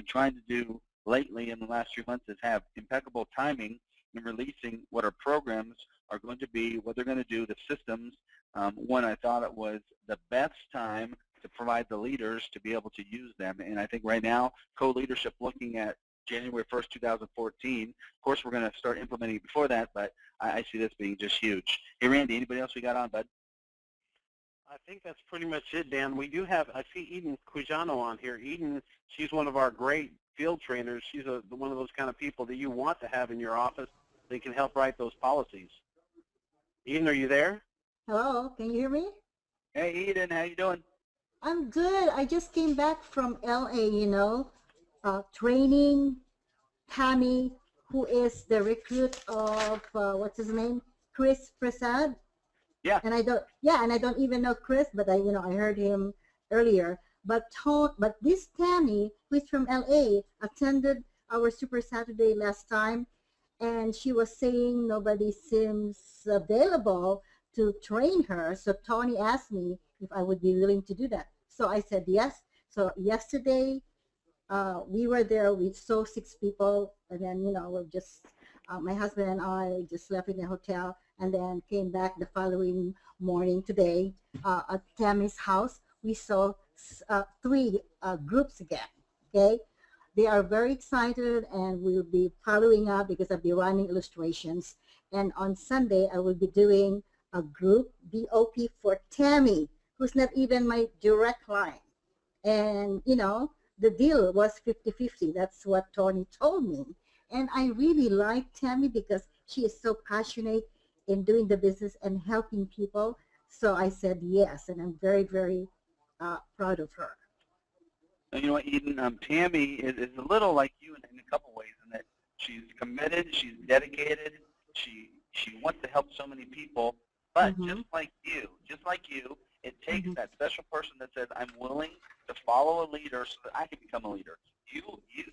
trying to do lately in the last few months, is have impeccable timing in releasing what our programs are going to be, what they're going to do, the systems, when I thought it was the best time to provide the leaders to be able to use them. And I think right now, co-leadership, looking at January 1st, 2014. Of course, we're going to start implementing it before that, but I see this being just huge. Hey, Randy, anybody else we got on, bud? I think that's pretty much it, Dan. We do have, I see Eden Quijano on here. Eden, she's one of our great field trainers. She's one of those kind of people that you want to have in your office that can help write those policies. Eden, are you there? Hello, can you hear me? Hey, Eden, how you doing? I'm good. I just came back from LA, you know, training Tammy, who is the recruit of, what's his name? Chris Prasad. Yeah. And I don't even know Chris, but I heard him earlier. But this Tammy, who is from LA, attended our Super Saturday last time, and she was saying nobody seems available to train her. So Tony asked me if I would be willing to do that. So I said yes. So yesterday, we were there. We saw 6 people, and then we're just my husband and I just left in the hotel, and then came back the following morning today at Tammy's house. We saw 3 groups again. Okay, they are very excited, and we'll be following up because I'll be running illustrations. And on Sunday, I will be doing a group BOP for Tammy, who's not even my direct client. And, you know, the deal was 50-50. That's what Tony told me. And I really like Tammy because she is so passionate in doing the business and helping people. So I said yes, and I'm very, very proud of her. You know what, Eden? Tammy is a little like you in a couple ways, in that she's committed, she's dedicated, she wants to help so many people. But just like you, it takes that special person that says, "I'm willing to follow a leader so that I can become a leader."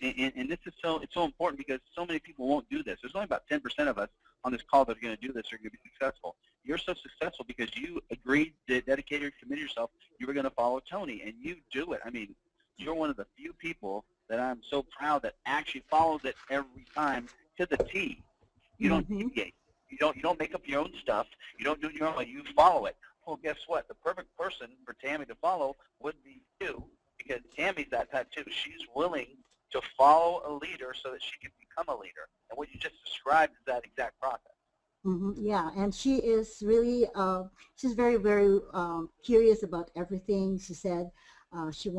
And this is it's so important because so many people won't do this. There's only about 10% of us on this call that are going to do this or are going to be successful. You're so successful because you agreed, dedicated, committed yourself. You were going to follow Tony, and you do it. I mean, you're one of the few people that I'm so proud that actually follows it every time to the T. You don't deviate. You don't make up your own stuff. You don't do it your own way. You follow it. Well, guess what? The perfect person for Tammy to follow would be you, because Tammy's that type too. She's willing to follow a leader so that she can become a leader. And what you just described is that exact process. Yeah, and she is really, she's very, very curious about everything. She said she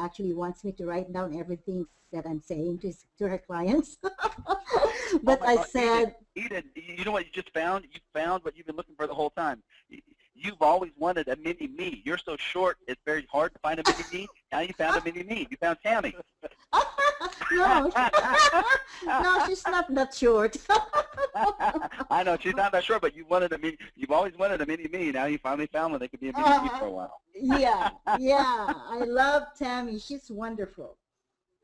actually wants me to write down everything that I'm saying to her clients. But I said, Eden, you know what you just found? You found what you've been looking for the whole time. You've always wanted a mini-me. You're so short, it's very hard to find a mini-me. Now you found a mini-me. You found Tammy. no, no, she's not that short. I know, she's not that short, but you've always wanted a mini-me. Now you finally found one that could be a mini-me for a while. Yeah, I love Tammy. She's wonderful.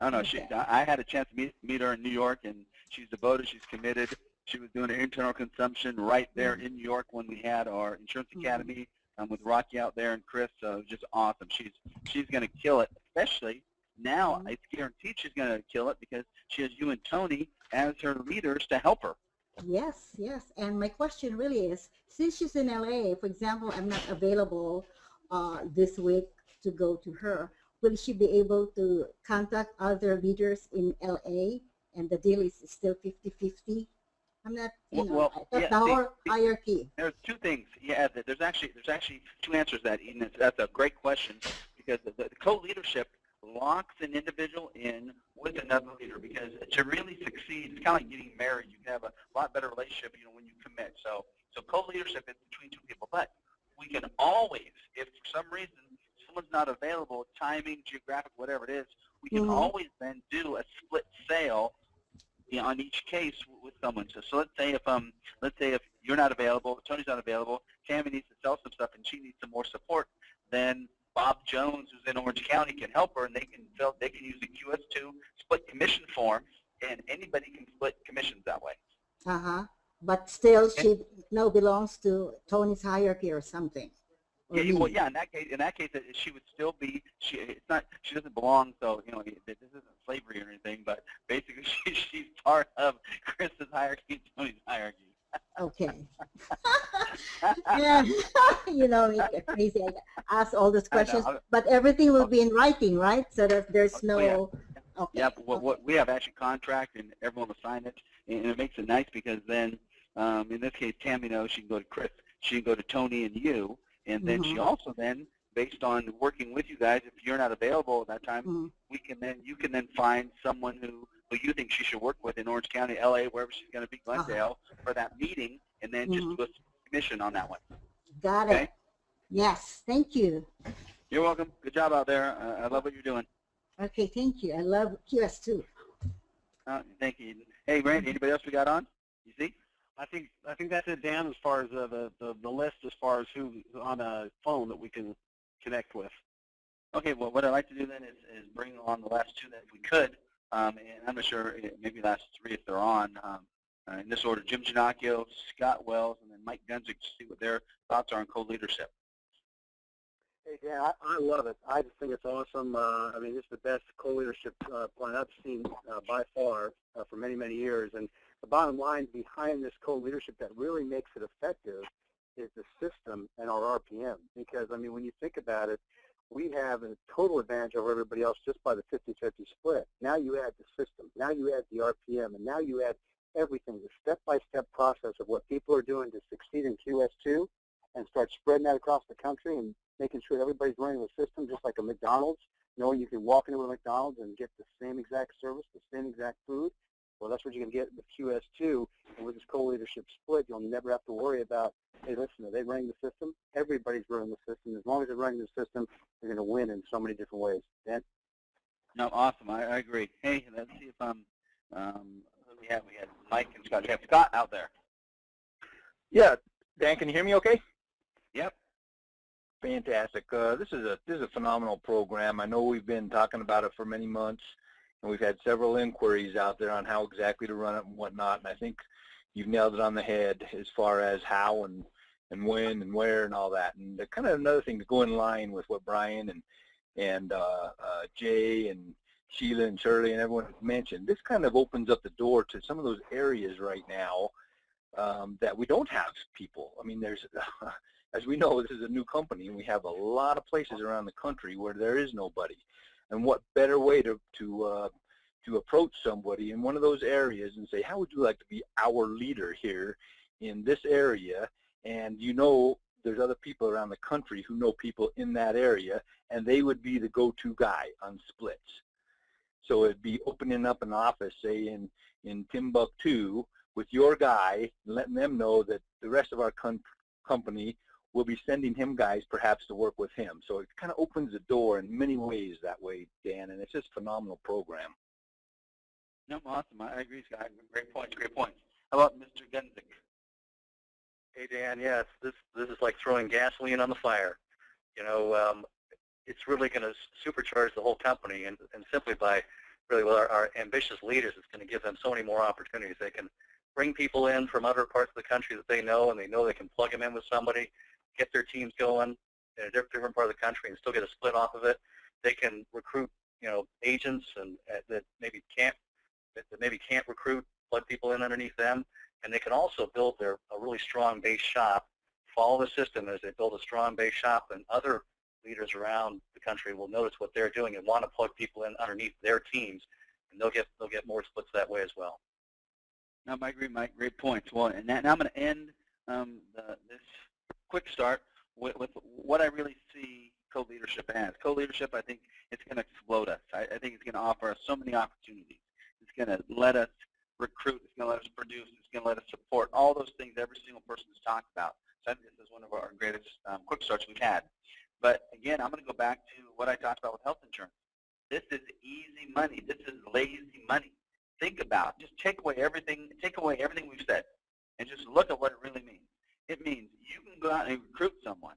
Oh, no, I had a chance to meet her in New York, and she's devoted, she's committed. She was doing an internal consumption right there in New York when we had our Insurance Academy with Rocky out there and Chris. So it was just awesome. She's going to kill it, especially now. It's guaranteed she's going to kill it because she has you and Tony as her leaders to help her. Yes. And my question really is, since she's in LA, for example, I'm not available this week to go to her. Will she be able to contact other leaders in LA, and the deal is still 50-50? I'm not, the whole hierarchy. There's two things. Yeah, there's actually two answers to that, Eden. That's a great question, because the co-leadership locks an individual in with another leader, because to really succeed, it's kind of like getting married. You can have a lot better relationship, when you commit. So co-leadership is between two people, but we can always, if for some reason someone's not available, timing, geographic, whatever it is, we can always then do a split sale on each case with someone. So let's say if you're not available, Tony's not available, Tammy needs to sell some stuff and she needs some more support, then Bob Jones, who's in Orange County, can help her, and they can use the QS2 split commission form, and anybody can split commissions that way. But still, she now belongs to Tony's hierarchy or something. Yeah, in that case, she would still be. She doesn't belong. So this isn't slavery or anything. But basically, she's part of Chris's hierarchy and Tony's hierarchy. Okay. Yeah, me get crazy. I ask all those questions, but everything will be in writing, right? So that there's no. Yeah. Okay. Yeah. What we have actually contract, and everyone will sign it, and it makes it nice because then, in this case, Tammy knows she can go to Chris, she can go to Tony and you. And then she also then, based on working with you guys, if you're not available at that time, you can then find someone who you think she should work with in Orange County, LA, wherever she's going to be, Glendale, for that meeting, and then just do a commission on that one. Got it. Yes, thank you. You're welcome. Good job out there. I love what you're doing. Okay, thank you. I love QS too. Thank you. Hey, Randy, anybody else we got on? You see? I think that's it, Dan, as far as the list, as far as who's on a phone that we can connect with. Okay, well, what I'd like to do then is bring on the last two that if we could, and I'm not sure, maybe last three if they're on, in this order, Jim Ginocchio, Scott Wells, and then Mike Gunzick, to see what their thoughts are on co-leadership. Hey, Dan, I love it. I just think it's awesome. I mean, it's the best co-leadership plan I've seen by far for many, many years. And the bottom line behind this co-leadership that really makes it effective is the system and our RPM. Because, I mean, when you think about it, we have a total advantage over everybody else just by the 50-50 split. Now you add the system. Now you add the RPM. And now you add everything, the step-by-step process of what people are doing to succeed in QS2 and start spreading that across the country. And making sure everybody's running the system just like a McDonald's. Knowing you can walk into a McDonald's and get the same exact service, the same exact food. Well, that's what you can get with QS2. And with this co-leadership split, you'll never have to worry about, hey, listen, are they running the system? Everybody's running the system. As long as they're running the system, they're going to win in so many different ways. Dan? No, awesome. I agree. Hey, let's see if we had Mike and Scott. We have Scott out there. Yeah, Dan, can you hear me okay? Yep. Fantastic. This is a phenomenal program. I know we've been talking about it for many months, and we've had several inquiries out there on how exactly to run it and whatnot, and I think you've nailed it on the head as far as how and when and where and all that. And kind of another thing to go in line with what Brian and Jay and Sheila and Shirley and everyone has mentioned, this kind of opens up the door to some of those areas right now that we don't have people. I mean, there's, as we know, this is a new company, and we have a lot of places around the country where there is nobody. And what better way to approach somebody in one of those areas and say, how would you like to be our leader here in this area? And you know there's other people around the country who know people in that area, and they would be the go-to guy on splits. So it'd be opening up an office, say in Timbuktu, with your guy, letting them know that the rest of our company will be sending him guys perhaps to work with him. So it kind of opens the door in many ways that way, Dan, and it's just a phenomenal program. No, awesome. I agree, Scott. Great points, great points. How about Mr. Genzik? Hey, Dan, yes, this is like throwing gasoline on the fire. You know, it's really going to supercharge the whole company, and simply by really with our ambitious leaders, it's going to give them so many more opportunities. They can bring people in from other parts of the country that they know, and they know they can plug them in with somebody, get their teams going in a different part of the country and still get a split off of it. They can recruit, you know, agents and that maybe can't recruit, plug people in underneath them, and they can also build a really strong base shop, follow the system as they build a strong base shop, and other leaders around the country will notice what they're doing and want to plug people in underneath their teams, and they'll get more splits that way as well. No, I agree, Mike. Great points. Well, and now I'm going to end this quick start with what I really see co-leadership as. Co-leadership, I think it's going to explode us. I think it's going to offer us so many opportunities. It's going to let us recruit. It's going to let us produce. It's going to let us support. All those things every single person has talked about. So I think this is one of our greatest quick starts we've had. But again, I'm going to go back to what I talked about with health insurance. This is easy money. This is lazy money. Think about, just take away everything we've said, and just look at what it really means. It means you can go out and recruit someone,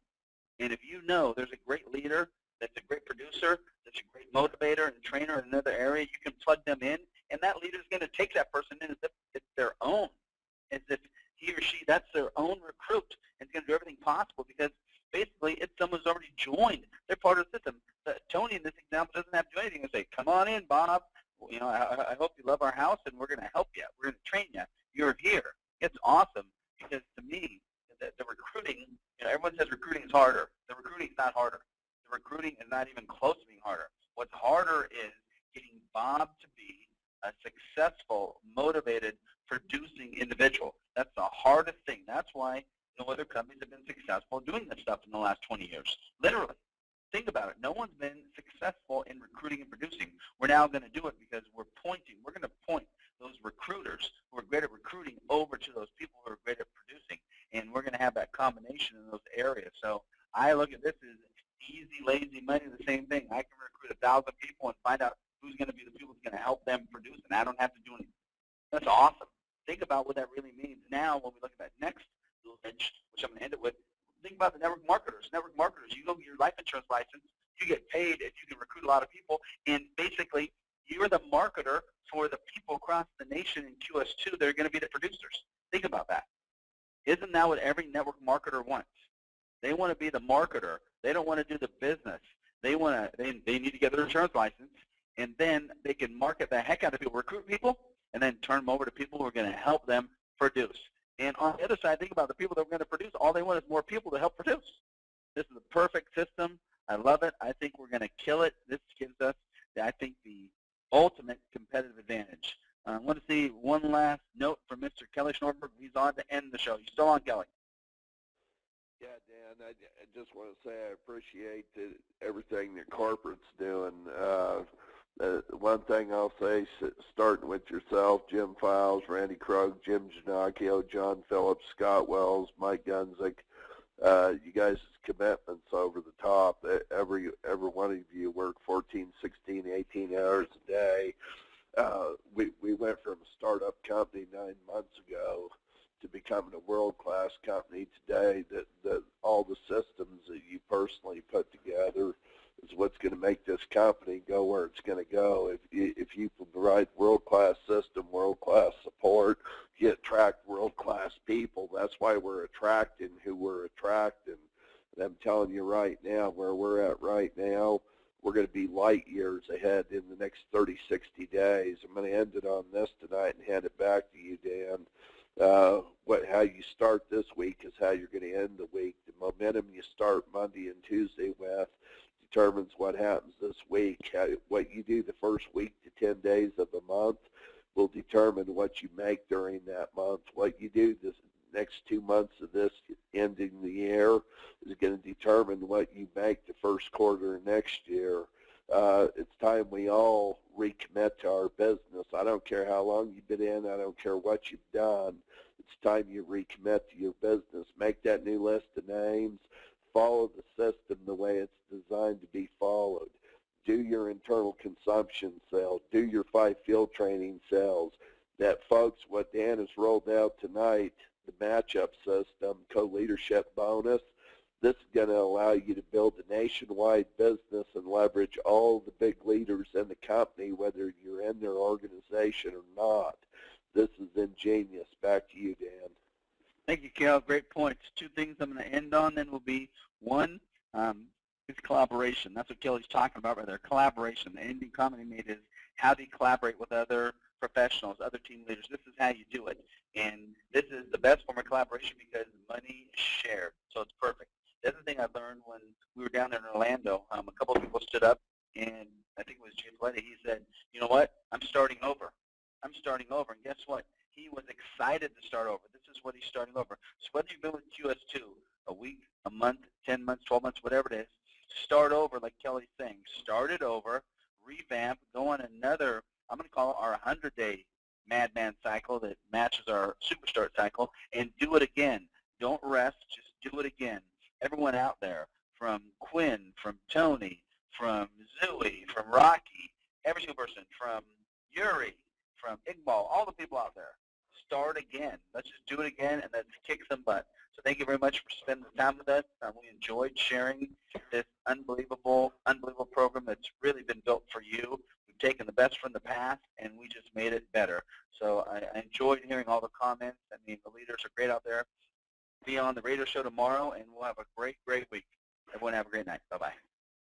and if you know there's a great leader, that's a great producer, that's a great motivator and trainer in another area, you can plug them in, and that leader's going to take that person in as if it's their own, as if he or she, that's their own recruit, and it's going to do everything possible because basically it's someone who's already joined. They're part of the system. Tony, in this example, doesn't have to do anything and say, come on in, Bob. You know, I hope you love our house, and we're going to help you. We're going to train you. You're here. It's awesome because to me, the recruiting, you know, everyone says recruiting is harder. The recruiting is not harder. The recruiting is not even close to being harder. What's harder is getting Bob to be a successful, motivated, producing individual. That's the hardest thing. That's why no other companies have been successful doing this stuff in the last 20 years. Literally. Think about it. No one's been successful in recruiting and producing. We're now going to do it because we're going to point those recruiters who are great at recruiting over to those people who are great at producing. And we're going to have that combination in those areas. So I look at this as easy, lazy money, the same thing. I can recruit 1,000 people and find out who's going to be the people who's going to help them produce, and I don't have to do anything. That's awesome. Think about what that really means. Now, when we look at that next ledge, which I'm going to end it with, think about the network marketers. Network marketers, you go get your life insurance license, you get paid if you can recruit a lot of people, and basically you're the marketer for the people across the nation in QS2 that are going to be the producers. Think about that. Isn't that what every network marketer wants? They want to be the marketer. They don't want to do the business. They need to get their insurance license, and then they can market the heck out of people, recruit people, and then turn them over to people who are going to help them produce. And on the other side, think about the people that are going to produce. All they want is more people to help produce. This is a perfect system. I love it. I think we're going to kill it. This gives us, I think, the ultimate competitive advantage. I want to see one last note from Mr. Kelly Schnorberg. He's on to end the show. You still on, Kelly? Yeah, Dan, I just want to say I appreciate everything that corporate's doing. One thing I'll say, starting with yourself, Jim Files, Randy Krug, Jim Giannacchio, John Phillips, Scott Wells, Mike Gunzik, you guys' commitments over the top. Every one of you work 14, 16, 18 hours a day. We went from a startup company 9 months ago to becoming a world-class company today. That all the systems that you personally put together is what's going to make this company go where it's going to go. If you provide world-class system, world-class support, you attract world-class people. That's why we're attracting who we're attracting. And I'm telling you right now, where we're at right now, we're going to be light years ahead in the next 30, 60 days. I'm going to end it on this tonight and hand it back to you, Dan. How you start this week is how you're going to end the week. The momentum you start Monday and Tuesday with determines what happens this week. What you do the first week to 10 days of the month will determine what you make during that month. What you do this next 2 months of this ending the year is going to determine what you make the first quarter of next year. It's time we all recommit to our business. I don't care how long you've been in. I don't care what you've done. It's time you recommit to your business. Make that new list of names. Follow the system the way it's designed to be followed. Do your internal consumption sales. Do your 5 field training sales. That, folks, what Dan has rolled out tonight, the matchup system, co-leadership bonus, this is going to allow you to build a nationwide business and leverage all the big leaders in the company, whether you're in their organization or not. This is ingenious. Back to you, Dan. Thank you, Cal. Great points. 2 things I'm going to end on then will be, one, is collaboration. That's what Kelly's talking about right there, collaboration. The ending comment he made is, how do you collaborate with other professionals, other team leaders? This is how you do it. And this is the best form of collaboration because money is shared. So it's perfect. The other thing I learned when we were down there in Orlando, a couple of people stood up, and I think it was Jay Paletti. He said, you know what, I'm starting over. I'm starting over. And guess what? He was excited to start over. This is what he's starting over. So whether you've been with QS2 a week, a month, 10 months, 12 months, whatever it is, start over like Kelly's saying. Start it over, revamp, go on another, I'm going to call it our 100-day madman cycle that matches our superstart cycle, and do it again. Don't rest. Just do it again. Everyone out there, from Quinn, from Tony, from Zooey, from Rocky, every single person, from Yuri, from Iqbal, all the people out there, start again. Let's just do it again, and let's kick some butt. So thank you very much for spending the time with us. We enjoyed sharing this unbelievable program that's really been built for you. We've taken the best from the past, and we just made it better. So I enjoyed hearing all the comments. I mean, the leaders are great out there. Be on the radio show tomorrow, and we'll have a great, great week. Everyone have a great night. Bye-bye.